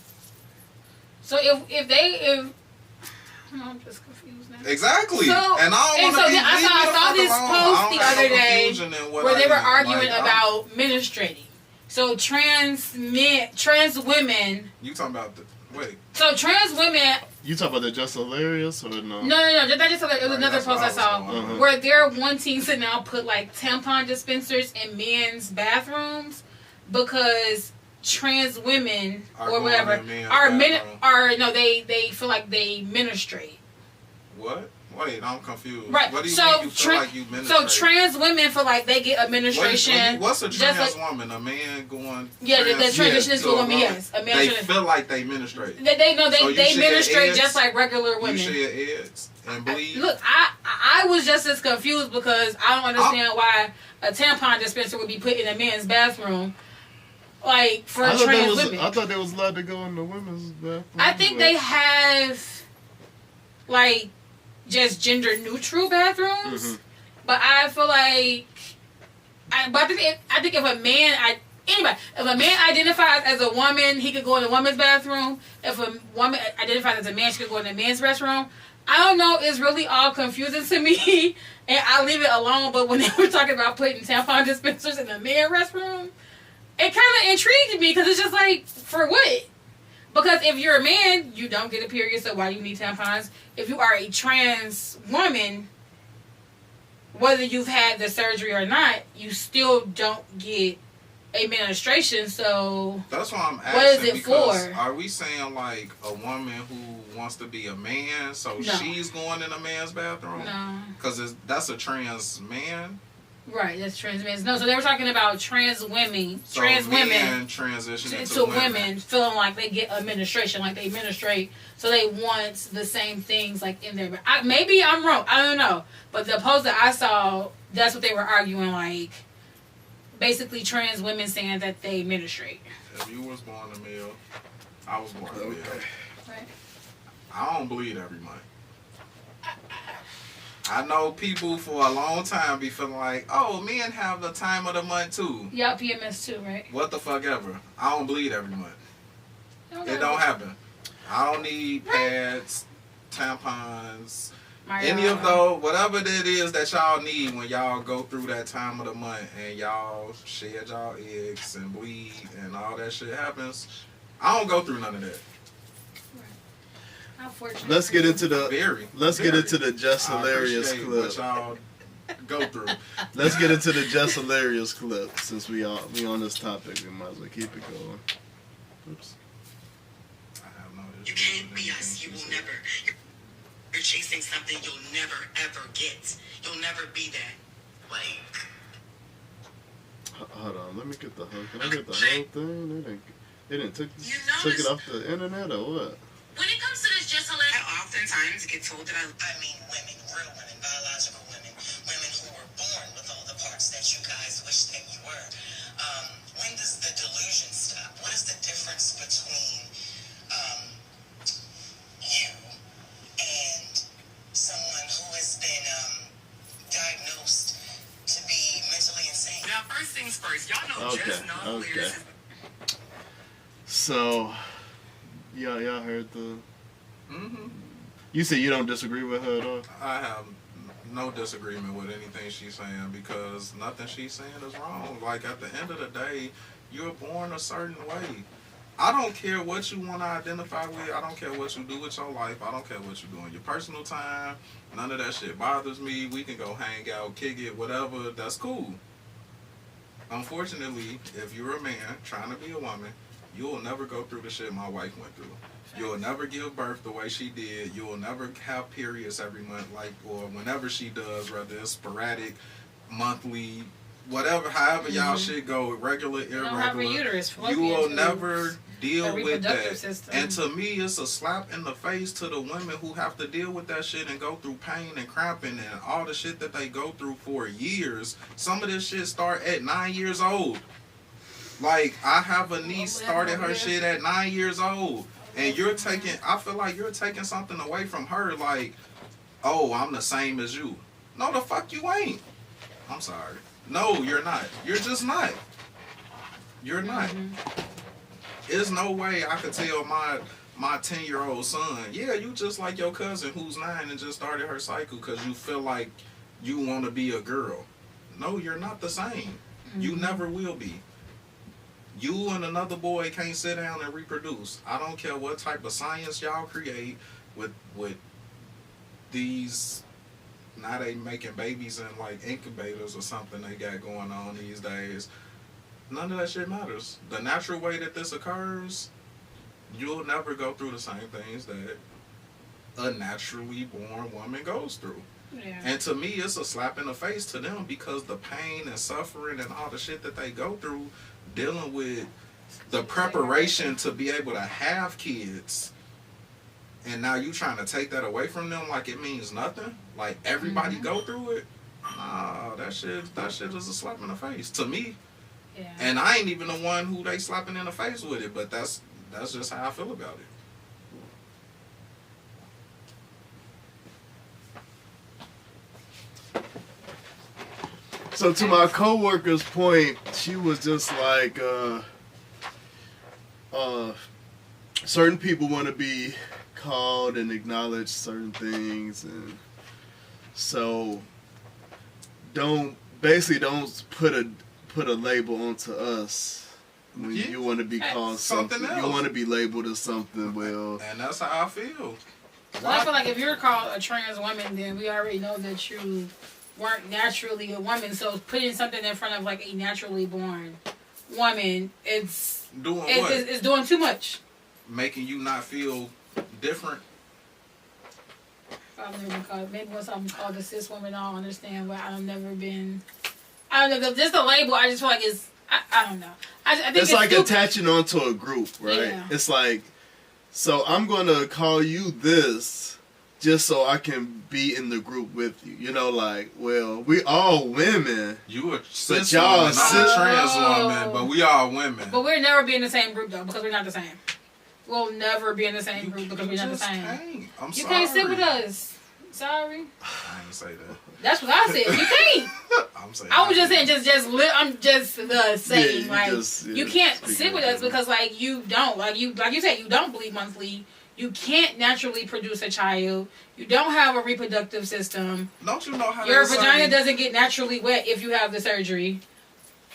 if I'm just confused now. Exactly. So, and I saw this post the other day where they were arguing about menstruating. So, trans women. You talking about wait. So, trans women. You talking about the Just Hilarious or no? No. That just it was another post I saw where they're wanting to now put like tampon dispensers in men's bathrooms because trans women or whatever they feel like they menstruate. What? Wait, I'm confused. Right. What do you mean you feel like you menstruate? So trans women feel like they get a menstruation. What's a trans woman? A man going? Yeah, the transition is to a woman. Yes, a man. They feel like they menstruate. They menstruate just like regular women. You shed eggs and bleed. Look, I was just as confused because I don't understand why a tampon dispenser would be put in a man's bathroom. Like for trans women. I thought they was allowed to go in the women's bathroom. I think they have like just gender neutral bathrooms, but I feel like, I think if a man identifies as a woman, he could go in a woman's bathroom. If a woman identifies as a man, she could go in a man's restroom. I don't know. It's really all confusing to me, and I leave it alone. But when they were talking about putting tampon dispensers in a man's restroom, it kind of intrigued me because it's just like, for what? Because if you're a man, you don't get a period, so why do you need tampons? If you are a trans woman, whether you've had the surgery or not, you still don't get a menstruation, so... That's why I'm asking, what is it for? Are we saying, like, a woman who wants to be a man, so she's going in a man's bathroom? No. Because that's a trans man? Right, that's trans men. No, so they were talking about trans women. So trans women transitioning to women feeling like they get a menstruation, like they menstruate, so they want the same things like in there. Maybe I'm wrong. I don't know. But the post that I saw, that's what they were arguing. Like basically, trans women saying that they menstruate. If you was born a male, I was born a male. Right. I don't bleed every month. I know people for a long time be feeling like, oh, men have the time of the month too. Y'all PMS too, right? What the fuck ever. I don't bleed every month. It don't happen. I don't need pads, tampons, any of those, whatever it is that y'all need when y'all go through that time of the month and y'all shed y'all eggs and bleed and all that shit happens. I don't go through none of that. Let's get into the Just Hilarious clip. What y'all go through. Let's get into the Just Hilarious clip. Since we on this topic, we might as well keep it going. Oops. You can't be us. You will never. You're chasing something you'll never ever get. You'll never be that. Like. Hold on. Let me get the whole. Can I get the whole thing? They didn't took it off the internet or what? When it comes to this Just Hilarious, I oftentimes get told that I mean women, real women, biological women, women who were born wish that you were. When does the delusion stop? What is the difference between you and someone who has been diagnosed to be mentally insane? Now, first things first, y'all know Jess Okay. So, y'all heard the... Mm-hmm. You said you don't disagree with her at all? I have no disagreement with anything she's saying because nothing she's saying is wrong. Like, at the end of the day, you're born a certain way. I don't care what you want to identify with. I don't care what you do with your life. I don't care what you do in your personal time. None of that shit bothers me. We can go hang out, kick it, whatever. That's cool. Unfortunately, if you're a man trying to be a woman, you will never go through the shit my wife went through. You'll never give birth the way she did. You'll never have periods every month, or whenever she does, whether it's sporadic, monthly, whatever, however y'all shit go, regular, irregular. You don't have a uterus. You will never deal with that. System. And to me, it's a slap in the face to the women who have to deal with that shit and go through pain and cramping and all the shit that they go through for years. Some of this shit start at 9 years old. Like, I have a niece started her shit at 9 years old. And I feel like you're taking something away from her, like, oh, I'm the same as you. No, the fuck you ain't. I'm sorry. No, you're not. You're just not. You're not. There's no way I could tell my 10-year-old son, yeah, you just like your cousin who's 9 and just started her cycle because you feel like you want to be a girl. No, you're not the same. You never will be. You and another boy can't sit down and reproduce. I don't care what type of science y'all create with these. Now they making babies in like incubators or something they got going on these days. None of that shit matters. The natural way that this occurs, you'll never go through the same things that a naturally born woman goes through. Yeah. And to me, it's a slap in the face to them because the pain and suffering and all the shit that they go through dealing with the preparation to be able to have kids, and now you trying to take that away from them like it means nothing, like everybody go through it. Nah, that shit is a slap in the face to me. Yeah. And I ain't even the one who they slapping in the face with it, but that's just how I feel about it. So to my coworker's point, she was just like, certain people want to be called and acknowledge certain things, and so don't put a label onto us when you want to be called something else. You want to be labeled as something. Well, and that's how I feel. Well, I feel like if you're called a trans woman, then we already know that you weren't naturally a woman. So putting something in front of like a naturally born woman, it's doing too much. Making you not feel different. I've never been called. Maybe once I'm called a cis woman, I'll understand. But I've never been. I don't know. Just the label, I just feel like it's. I don't know. I think it's like stupid. Attaching onto a group, right? Yeah. It's like, so I'm gonna call you this just so I can be in the group with you. You know, like, well, we all women. You a cis woman, not a trans woman, but we all women. But we'll never be in the same group though, because we're not the same. We'll never be in the same group because we're not the same. I'm sorry. You can't sit with us. Sorry. I ain't say that. That's what I said. You can't. I'm saying. I was just saying, I'm just saying, yeah, you can't sit with us because, like, you don't, like you said, you don't bleed monthly. You can't naturally produce a child. You don't have a reproductive system. Don't you know how your vagina doesn't get naturally wet if you have the surgery?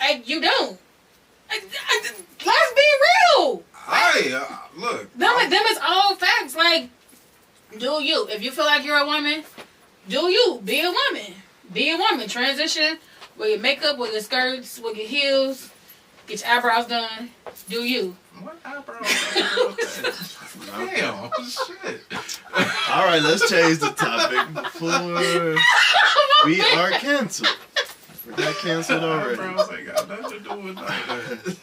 Like, you don't. Let's be real. Look. Them is all facts. Like, do you? If you feel like you're a woman, do you? Be a woman. Be a woman. Transition. With your makeup, with your skirts, with your heels. Get your eyebrows done. Do you? What eyebrows? Damn. Shit. All right, let's change the topic before we are canceled. We got canceled already. Eyebrows ain't got nothing to do with that.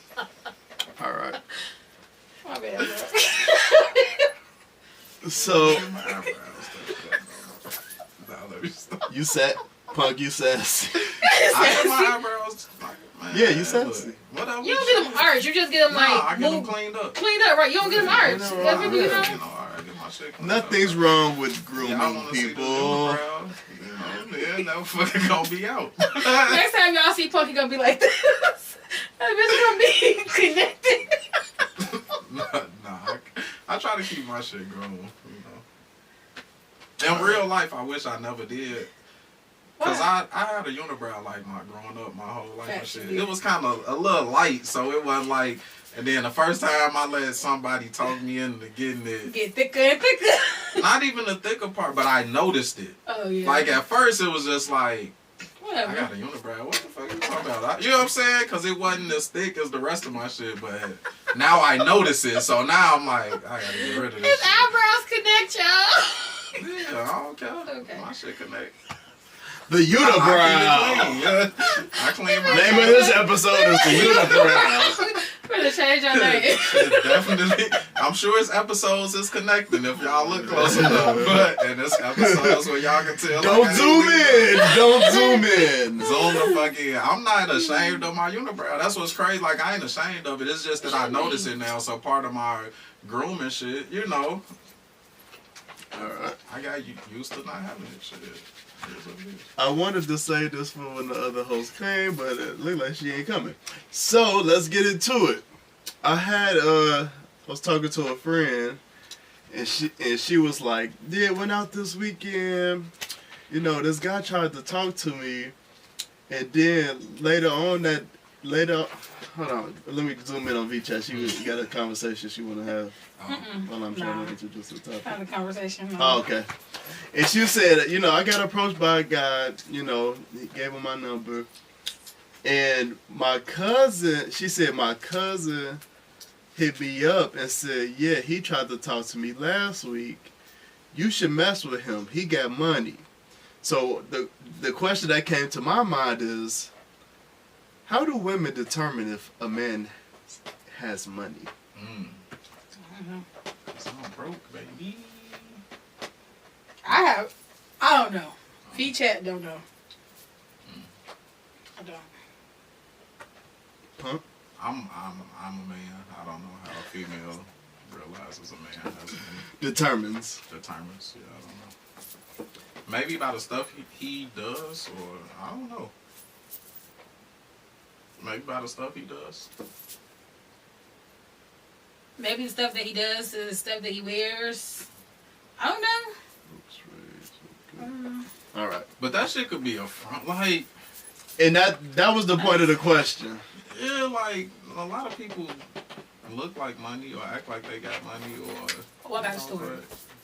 All right. My bad, So, you said, punk, you sassy. I got my eyebrows. Yeah, you sexy. Whatever. You don't get them arched. You just get them I get them move, cleaned up. right? You don't get them arched. No, That's people, you know. Alright, get my shit cleaned Nothing's up. wrong with Yeah, I grooming wanna see the people. unibrow. Yeah, that fucking gonna be out. Next time y'all see Punky gonna be like this. That bitch gonna be connected. Nah, I try to keep my shit grown, you know. In real life, I wish I never did. Cause I had a unibrow like my growing up, my whole life and shit. It was kind of a little light, so it wasn't like. And then the first time I let somebody talk me into getting it, Get thicker and thicker. not even the thicker part, but I noticed it. Oh yeah. Like at first, it was just like, whatever. I got a unibrow. What the fuck are you talking about? You know what I'm saying? Cause it wasn't as thick as the rest of my shit, but now I notice it. So now I'm like, I gotta get rid of this. His shit. eyebrows connect, y'all. Yeah, I don't care. Okay. My shit connect. The unibrow. I clean my Name of this episode is the unibrow. We're gonna change your name. Definitely. I'm sure it's episodes is connecting if y'all look close enough. But and it's episodes where y'all can tell. Don't like, zoom in. Don't zoom in. Zoom the fuck in. I'm not ashamed of my unibrow. That's what's crazy. Like I ain't ashamed of it. It's just that I notice it now. So part of my grooming shit, you know. Alright. I got used to not having it shit. I wanted to say this for when the other host came, but it looked like she ain't coming. So let's get into it. I was talking to a friend, and she was like, "Yeah, went out this weekend. You know, this guy tried to talk to me, and then hold on, let me zoom in on VChat. She got a conversation she want to have while I'm trying to introduce the topic. Have a conversation. Oh, okay. And she said, you know, I got approached by a guy, you know, he gave him my number. And she said my cousin hit me up and said, yeah, he tried to talk to me last week. You should mess with him. He got money. So the question that came to my mind is, how do women determine if a man has money? I don't know. Cause I'm broke, baby. I don't know. VChat don't know. I don't. Huh? I'm a man. I don't know how a female realizes a man has money. Determines. Determines. Yeah, I don't know. Maybe by the stuff he does, or I don't know. Maybe by the stuff he does. Maybe the stuff that he does, the stuff that he wears. I don't know. All right. But that shit could be a front, like. And that was the point of the question. Yeah, like a lot of people look like money or act like they got money or. Oh, I got a story.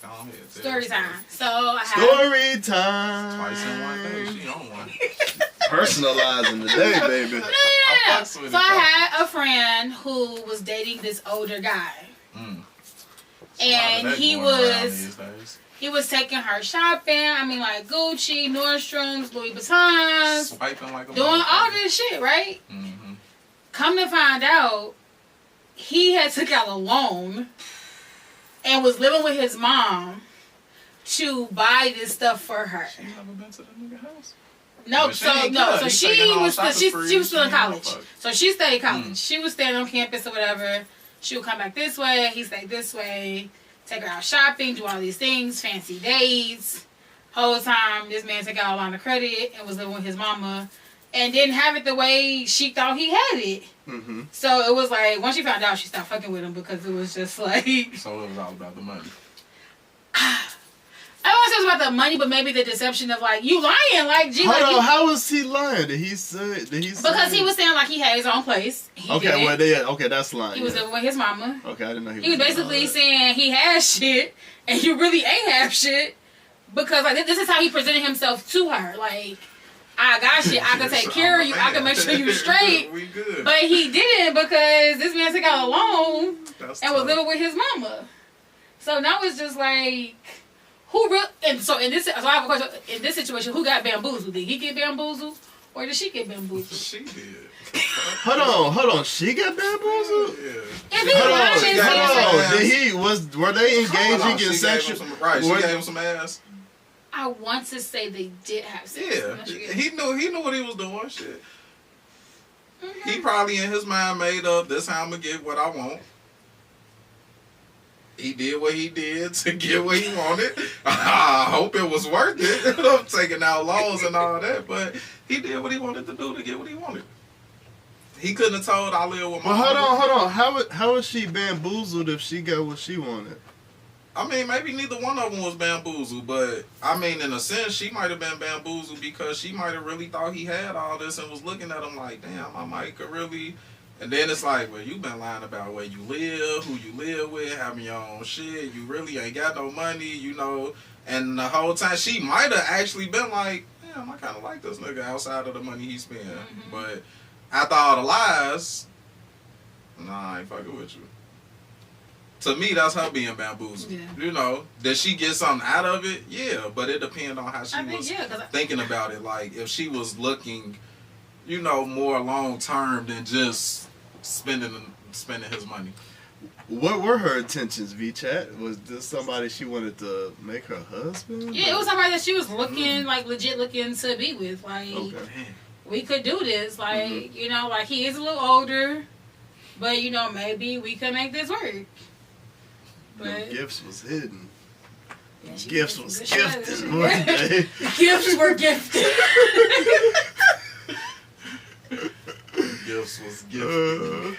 Go ahead. Story time. So I have. Story time. Twice in one day. She on one. Personalizing the day, baby. Yeah. fucks with So it, I though. had a friend who was dating this older guy. And he was taking her shopping. I mean, like Gucci, Nordstrom's, Louis Vuitton, Swiping like a doing all this shit, right? Mm-hmm. Come to find out, he had took out a loan and was living with his mom to buy this stuff for her. She never been to the nigga house. No, But she so ain't no, good. so He she taking all was shopping she sprees. was still in She ain't college. no fuck. So she stayed in college. She was staying on campus or whatever. She would come back this way. He stayed this way. Take her out shopping, do all these things, fancy dates. Whole time, this man took out a line of credit and was living with his mama, and didn't have it the way she thought he had it. Mm-hmm. So it was like once she found out, she stopped fucking with him because it was just like. So it was all about the money. I don't want to say it was about the money, but maybe the deception of like you lying, like gee, Hold like on, how was he lying? Did he say? because he was saying like he had his own place. He Okay, didn't. well, that's lying. He was living with his mama. Okay, I didn't know He was basically saying he has shit and you really ain't have shit because like this is how he presented himself to her. Like I got shit, I can take care of you, I can make sure you straight. We good. But he didn't because this man took out a loan That's and was tough. living with his mama. So now it's just like who real and so in this so I have a question in this situation, who got bamboozled? Did he get bamboozled or did she get bamboozled? She did. Hold on. She got bamboozled? Yeah. If he lying, then Were they engaging in sexual? She gave him some ass. I want to say they did have sex. Yeah. He knew what he was doing. Shit. He probably in his mind made up, this how I'm going to get what I want. He did what he did to get what he wanted. I hope it was worth it. Taking out laws and all that, but he did what he wanted to do to get what he wanted. He couldn't have told I live with my Well, hold on. How was she bamboozled if she got what she wanted? I mean, maybe neither one of them was bamboozled, but I mean, in a sense, she might have been bamboozled because she might have really thought he had all this and was looking at him like, damn, I might could really. And then it's like, well, you've been lying about where you live, who you live with, having your own shit. You really ain't got no money, you know. And the whole time, she might have actually been like, damn, I kind of like this nigga outside of the money he spent. Mm-hmm. But after all the lies, nah, I ain't fucking with you. To me, that's her being bamboozled. Yeah. You know, did she get something out of it? Yeah, but it depends on how she was thinking about it. Like, if she was looking, you know, more long term than just spending his money. What were her intentions, V-Chat? Was this somebody she wanted to make her husband? Yeah, it was somebody that she was looking, like, legit looking to be with. Like, we could do this. Like, you know, like, he is a little older, but, you know, maybe we could make this work. But gifts was hidden. Yeah, gifts was gifted one day. Gifts were gifted. Gifts was gifted.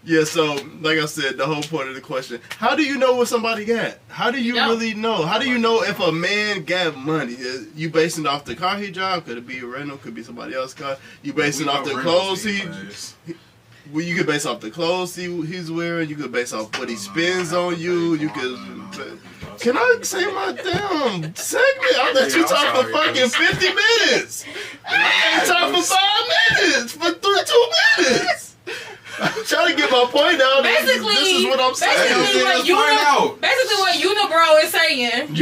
Yeah, so like I said, the whole point of the question: how do you know what somebody got? How do you really know? How do you know if a man got money? You basing it off the car he drive? Could it be a rental? Could be somebody else's car? You basing it off the clothes well, you could base off the clothes he's wearing. You could base off what he spends on you. You could. Can I say my damn segment? I let you talk for fucking 50 minutes. I ain't talk for 5 minutes. For 2 minutes. I'm trying to get my point out. Basically, this is what I'm saying. Basically, what Unibro is saying.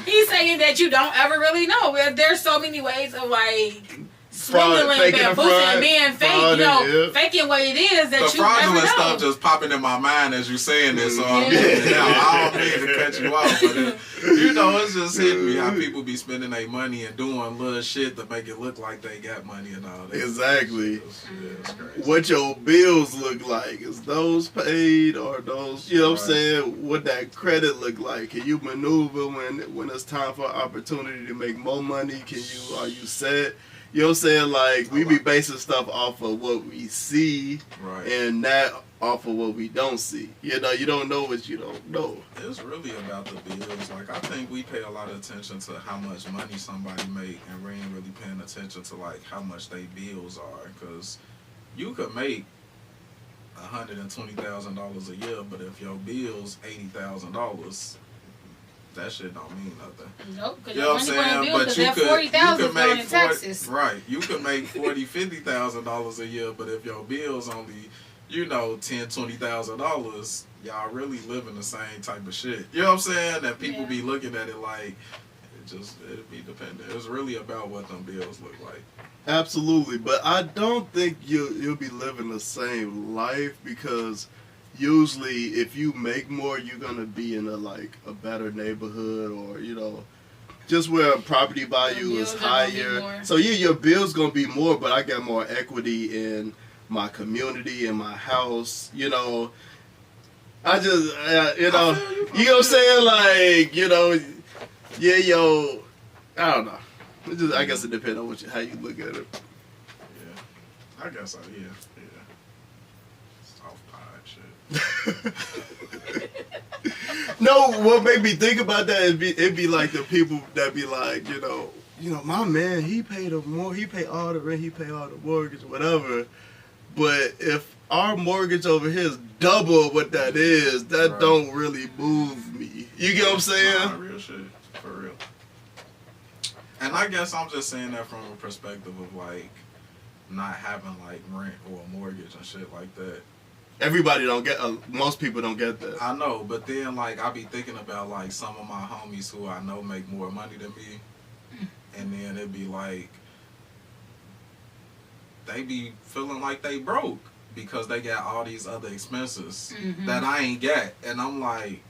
He's saying that you don't ever really know. There's so many ways of like. Swindling, bamboozling, being fake, you know, faking what it is that you never know. The fraudulent stuff just popping in my mind as you saying this, so I don't mean to cut you off, but you know, it's just hitting me how people be spending their money and doing little shit to make it look like they got money and all that. Exactly. It's crazy. What your bills look like? Is those paid or those, you know what I'm saying? What that credit look like? Can you maneuver when it's time for an opportunity to make more money? Are you set? You know what I'm saying? Like, we be basing stuff off of what we see and not off of what we don't see. You know, you don't know what you don't know. It's really about the bills. Like, I think we pay a lot of attention to how much money somebody make, and we ain't really paying attention to, like, how much they bills are. Because you could make $120,000 a year, but if your bill's $80,000, that shit don't mean nothing. Nope, because you know what I'm saying? But you could make taxes. Right. You could make $40,000-$50,000 a year, but if your bill's only, you know, $10,000-$20,000, y'all really living the same type of shit. You know what I'm saying? And people be looking at it like it'd be dependent. It's really about what them bills look like. Absolutely, but I don't think you'll be living the same life because usually if you make more, you're gonna be in a better neighborhood, or you know, just where property value is higher. So yeah, your bill's gonna be more, but I got more equity in my community, in my house. You know, I just you know what I'm saying? Like, you know, I don't know. I guess it depends on how you look at it. Yeah, I guess so. Yeah. No, what made me think about that is it'd be like the people that be like, you know, my man, he paid all the rent, he paid all the mortgage, whatever. But if our mortgage over here is double what that is, that don't really move me. You get what I'm saying? Nah, real shit, for real. And I guess I'm just saying that from a perspective of like not having like rent or a mortgage and shit like that. Everybody don't get, most people don't get that. I know, but then like I be thinking about like some of my homies who I know make more money than me, and then it'd be like they be feeling like they broke because they got all these other expenses that I ain't got, and I'm like,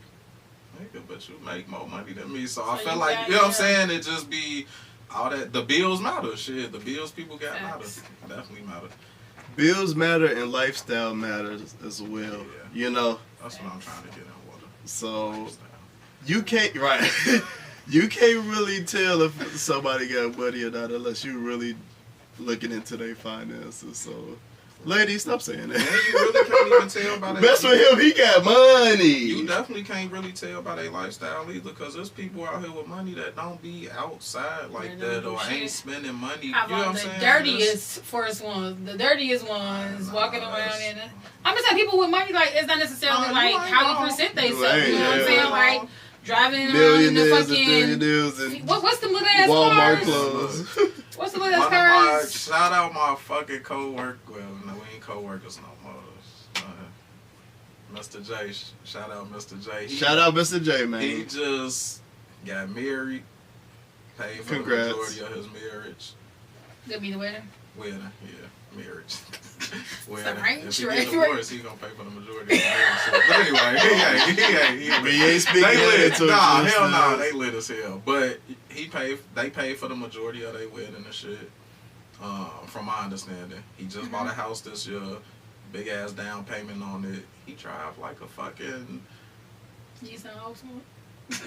nigga, but you make more money than me, so I feel like, you know what I'm saying, it just be all that, the bills matter. Shit, the bills people got Facts. matter. Definitely matter. Bills matter and lifestyle matters as well. Yeah. You know, That's what I'm trying to get in water. so Lifestyle. you can't you can't really tell if somebody got money or not unless you really looking into their finances. So, ladies, stop saying And that. you really can't even tell by Best for him, he got money. You definitely can't really tell by their lifestyle either, because there's people out here with money that don't be outside like They don't that, or do ain't shit. spending money. How You know what about I'm the saying? dirtiest first ones? The dirtiest ones walking around in it. I'm just saying, people with money, like, it's not necessarily No, like you ain't how wrong. we present themselves. You You know what I'm ain't, saying? yeah. Like, driving around in the Millionaires and fucking. billionaires and What's the little ass Walmart cars? clothes. What's the One little of ass my, cars? shout out my fucking co-worker. Well, no, we ain't co-workers no more. Mr. J, shout out Mr. J. Shout out Mr. J, man. He just got married, paid for Congrats. the majority of his marriage. Gonna be the wedding. Wedding, yeah, marriage. Right, If he right, get divorced, he gonna pay for the majority of the marriage. But anyway, he ain't. But he ain't speaking They that lit. into Nah, existence. hell no, they lit as hell. But they paid for the majority of their wedding and shit. From my understanding, he just bought a house this year, big ass down payment on it. He drive like a fucking, You sound awesome.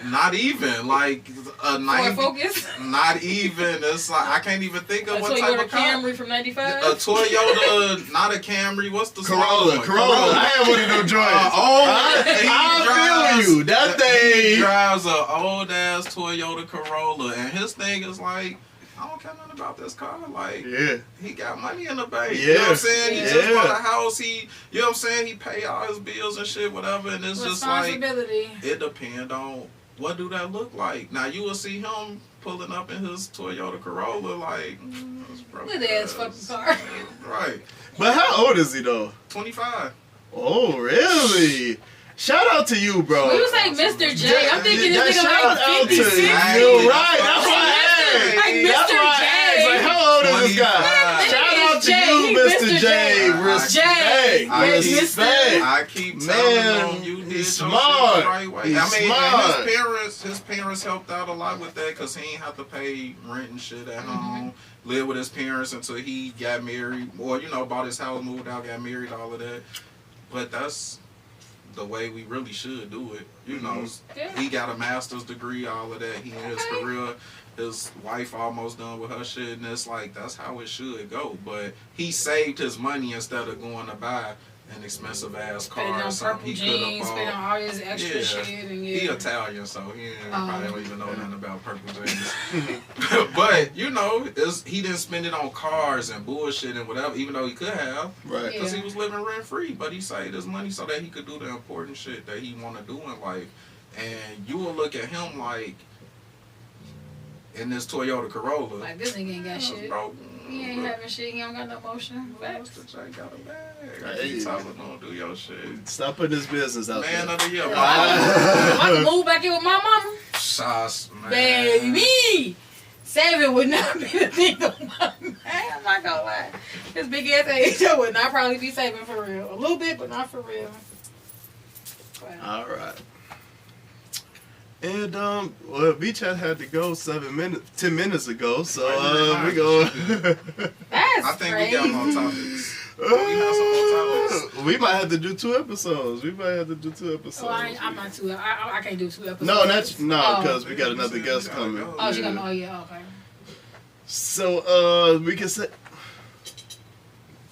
not even like a Ford 90. Focus. Not even. It's like I can't even think of A what type Toyota of car. Camry from '95. A Toyota, not a Camry. What's the small Corolla. one? I had one of them joints. I I feel you. That He thing. drives an old ass Toyota Corolla, and his thing is like, I don't care nothing about this car. Like, Yeah. he got money in the bank. Yeah. You know what I'm saying? Yeah. He just bought a house. You know what I'm saying? He pay all his bills and shit, whatever. And it's just like, Responsibility. it depends on what do that look like. Now, you will see him pulling up in his Toyota Corolla, like, Good ass fucking car. Right. But how old is he though? 25. Oh, really? Shout out to you, bro. When you say Mr. J, I'm thinking this nigga shout like out to 56. you. Hey, Right. That's why I asked. Like That's Mr. why I J. asked. Like, how old is this guy? 25. Shout out to J. you, Mr. J. Respect. Respect. I keep Man, telling them you did he's your smart. shit the right way. He's I mean, smart. and his parents helped out a lot with that because he ain't have to pay rent and shit at home. Live with his parents until he got married, or bought his house, moved out, got married, all of that. But that's the way we really should do it. Yeah. He got a master's degree, all of that. He in his career. His wife almost done with her shit, and it's like, that's how it should go. But he saved his money instead of going to buy an expensive ass Spending car or on something purple he could jeans, have spending bought. all this extra shit. And He Italian, so he probably don't even know Yeah. nothing about purple jeans. But, he didn't spend it on cars and bullshit and whatever, even though he could have. Right. Because Yeah. he was living rent free, but he saved his money so that he could do the important shit that he want to do in life. And you will look at him like, in this Toyota Corolla, like, this nigga ain't got shit. bro, He ain't having shit. He don't got no motion. Facts. Mr. J got a bag. I Hey. keep telling him, don't do your shit. Stop putting this business out Man there. of the year, I'm about to move back in with my mama. sauce, man. Baby! Saving would not be the thing of my man. I'm not gonna lie. This big ass age, I would not probably be saving for real. A little bit, but not for real. Wow. All right. And well, V-Chat had to go 10 minutes ago, so we go. That's I think crazy. we got more topics. We have some more topics. We might have to do 2 episodes. Oh, I'm not too. I can't do 2 episodes. No, because we got another guest coming. Oh, she got. Oh, yeah. Okay. So we can say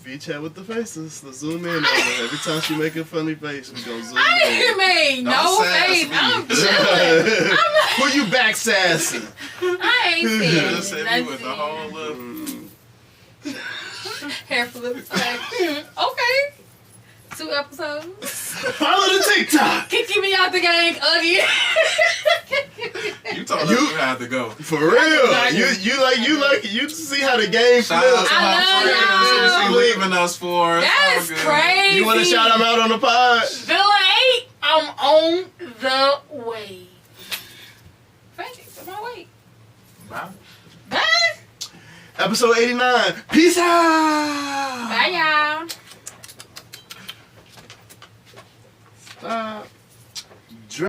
V-Chat with the faces. Let's zoom in on her. Every time she make a funny face, we gonna zoom I in. ain't made no Don't sass face. me. I'm chilling. Who you back sassing? I ain't Just saying hit me with the nothing. whole look. Hair flip. Okay. 2 episodes. Follow the TikTok. Kicking me out the gang again. You told us you had to go. For real. You see how the game Shout out to flips. I my love friends y'all. who she leaving us for. It's That all is good. crazy. You want to shout them out on the pod? Villa 8, I'm on the way. Thank you for my way. Bye. Bye. Episode 89. Peace out. Bye, y'all. Stop.